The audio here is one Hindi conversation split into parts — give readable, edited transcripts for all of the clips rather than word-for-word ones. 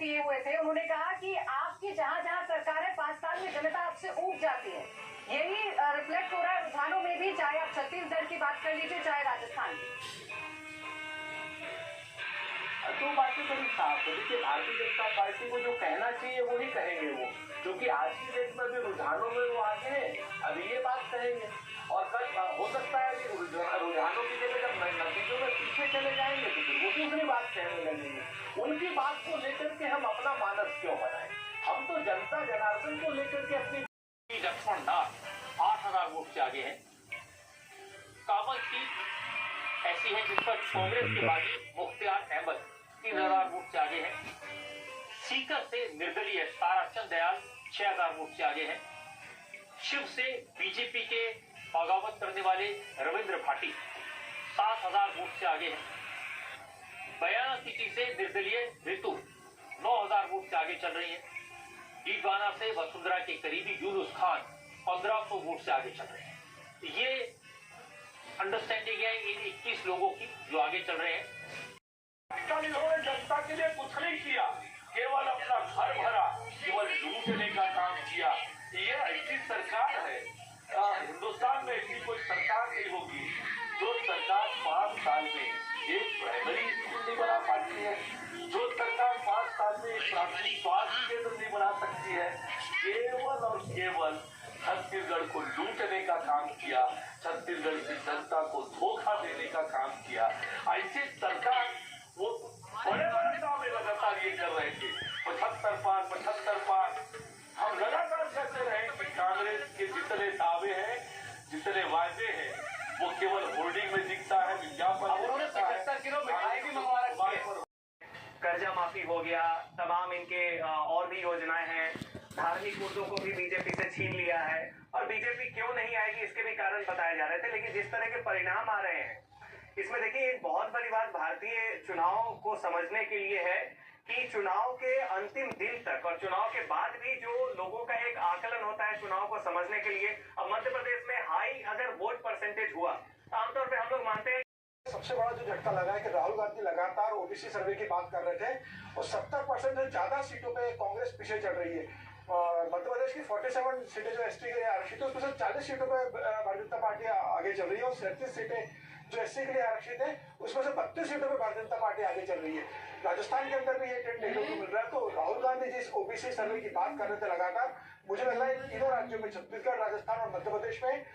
सीए हुए थे, उन्होंने कहा कि आपकी जहां जहां सरकार है 5 साल में जनता आपसे ऊब जाती है। यही रिफ्लेक्ट हो रहा है रुझानों में भी, चाहे आप छत्तीसगढ़ की बात कर लीजिए चाहे राजस्थान की। दो बातें बड़ी साफ है। देखिए, भारतीय जनता पार्टी को जो कहना चाहिए वही कहेंगे वो, क्योंकि आज की डेट में भी रुझानों में वो आगे है, अभी ये बात कहेंगे। और कल हो सकता है कि रुझानों की जगह जब नतीजों में पीछे चले जाएंगे तो फिर वो दूसरी बात कहने लगेंगे। उनकी बात को लेकर के हम अपना मानस क्यों बनाएं? हम तो जनता जनार्दन को लेकर के अपनी लक्ष्मण दास 8,000 वोट से आगे है। काबल सीट ऐसी है जिस पर कांग्रेस के बागी मुख्तियार अहमद 3,000 वोट से आगे है। सीकर से निर्दलीय ताराचंद दयाल 6,000 वोट से आगे है। शिव से बीजेपी के बगावत करने वाले रविंद्र भाटी 7,000 वोट से आगे है। बयाना सिटी से निर्दलीय ऋतु 9,000 वोट से आगे चल रही है। डीडवाना से वसुंधरा के करीबी यूनुस खान 1,500 वोट से आगे चल रहे हैं। ये अंडरस्टैंडिंग है इन 21 लोगों की जो आगे चल रहे हैं। इन्होंने जनता के लिए कुछ नहीं किया, केवल अपना घर भरा, केवल लूटने का काम किया। ये ऐसी सरकार है, हिंदुस्तान में ऐसी कोई सरकार नहीं होगी जो सरकार 5 साल में एक प्राइमरी स्कूल नहीं बना पाती है, जो सरकार 5 साल में एक प्राथमिक स्वास्थ्य केंद्र नहीं बना सकती है। केवल और केवल छत्तीसगढ़ को लूटने का काम किया, छत्तीसगढ़ की जनता को धोखा देने का काम किया। ऐसी सरकार वो बड़े बड़े दावे लगातार ये कर रहे थे, 75 पार। हम लगातार कहते रहे कि कांग्रेस के जितने दावे हैं, जितने वादे हैं, वो केवल होर्डिंग में दिखता है, विज्ञापन। उन्होंने 75 किलो मिठाई भी मंगवा रखी है। कर्जा माफी हो गया, तमाम इनके और भी योजनाएं हैं। धार्मिक मुद्दों को भी बीजेपी से छीन लिया है और बीजेपी क्यों नहीं आएगी इसके भी कारण बताए जा रहे थे। लेकिन जिस तरह के परिणाम आ रहे हैं इसमें देखिए एक बहुत बड़ी बात भारतीय चुनाव को समझने के लिए है कि चुनाव के अंतिम दिन तक और चुनाव के बाद भी जो लोगों का एक आकलन होता है चुनाव को समझने के लिए। अब मध्य प्रदेश में हाई अगर वोट परसेंटेज हुआ, आमतौर पे हम लोग मानते हैं सबसे बड़ा जो झटका लगा है कि राहुल गांधी लगातार ओबीसी सर्वे की बात कर रहे थे और 70% से ज्यादा सीटों पे कांग्रेस पीछे चल रही है। मध्य प्रदेश की 47 सीटें जो एसटी के लिए आरक्षित है उसमें से 40 सीटों पे भारतीय जनता पार्टी आगे चल रही है और 37 सीटें जो एससी के लिए आरक्षित है उसमें से 32 सीटों पे भारतीय जनता पार्टी आगे चल रही है। राजस्थान के अंदर भी ये ट्रेंड देखने को मिल रहा है। तो राहुल गांधी जिस ओबीसी सर्वे की बात कर रहे थे लगातार, मुझे लग रहा है तीनों राज्यों में छत्तीसगढ़, राजस्थान और मध्य प्रदेश में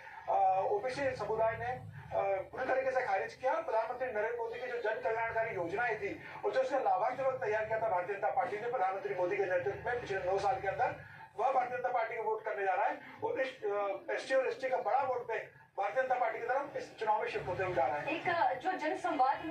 ओबीसी समुदाय ने पूरी तरीके से खारिज किया। प्रधानमंत्री नरेंद्र मोदी की जो जन कल्याणकारी योजनाएं थी और जो उसका लाभांश तैयार किया था भारतीय जनता पार्टी ने प्रधानमंत्री मोदी के नेतृत्व में पिछले 9 साल के अंदर, वह भारतीय जनता पार्टी को वोट करने जा रहा है और एसटी और एसटी का बड़ा vote bank Bharatiya Janata party की तरफ इस चुनाव में शिफ्ट होते हुए जा रहा है। एक जो जनसंवाद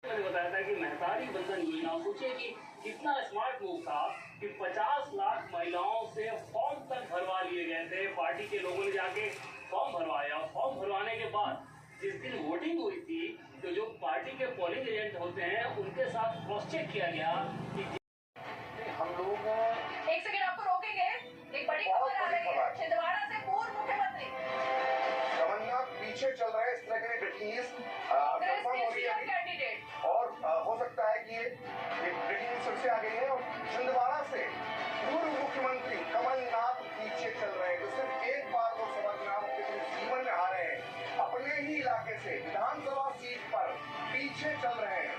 मैंने बताया था कि महतारी बंधन योजना, सोचिए कि कितना स्मार्ट मूव था कि 50 लाख महिलाओं से फॉर्म तक भरवा लिए गए थे। पार्टी के लोगों ने जाके फॉर्म भरवाया। फॉर्म भरवाने के बाद जिस दिन वोटिंग हुई थी तो जो पार्टी के पोलिंग एजेंट होते हैं उनके साथ क्रॉस चेक किया गया कि हम लोग एक सेकंड आपको रोकेंगे। एक बड़ी खबर आ रही है, छिंदवाड़ा से पूर्व मुख्यमंत्री कमलनाथ पीछे चल रहे हैं। इस तरह की ब्रेकिंग न्यूज कंफर्म हो रही है कैंडिडेट और हो सकता है कि ये ब्रेकिंग न्यूज सबसे आ गई है। और छिंदवाड़ा से पूर्व मुख्यमंत्री कमलनाथ पीछे चल रहे हैं, जो सिर्फ एक बार लोकसभा चुनाव के जीवन में आ रहे हैं, अपने ही इलाके से विधानसभा सीट पर पीछे चल रहे हैं।